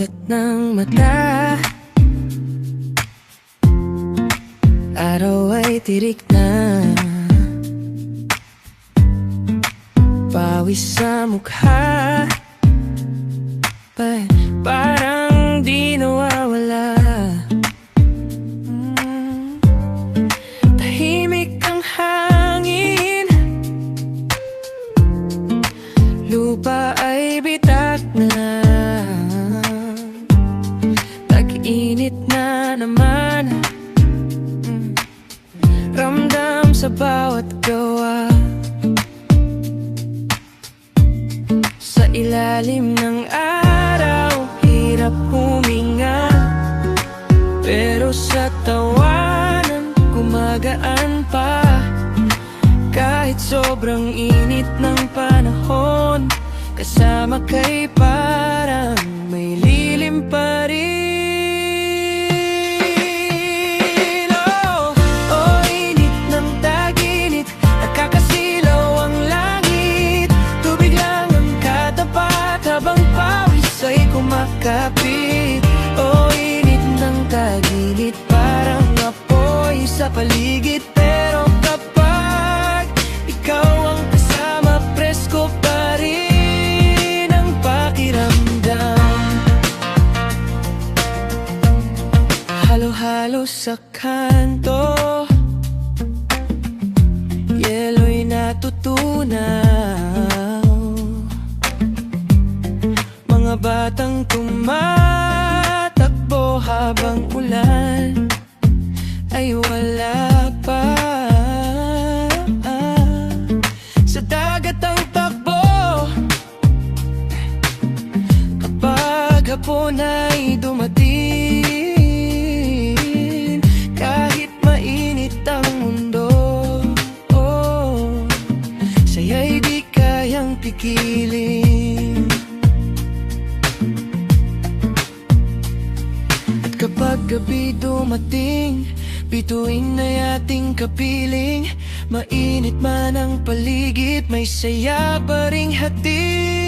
Pagkat ng mata, araw ay tirik na. Pawis sa mukha, parang di nawawala. Tahimik ang hangin, lupa ay bitak na. Tag-init na naman, ramdam sa bawat gawa. Sa ilalim ng araw, hirap huminga, pero sa tawanan, gumagaan pa. Kahit sobrang init ng panahon, kasama kay parang may lilim pa rin. Kumakapit, o init ng tag-init, parang apoy sa paligid. Pero kapag ikaw ang kasama, presko pa rin ang pakiramdam. Halo-halo sa kanto, yelo'y natutunaw. Mga batang tumatakbo habang ulan ay wala pa. Sa dagat ang takbo, kapag hapon ay dumating. Kahit mainit ang mundo, saya'y di kayang pigilin. Kapag gabi dumating, bituin na ating kapiling. Mainit man ang paligid, may saya pa ring hatid.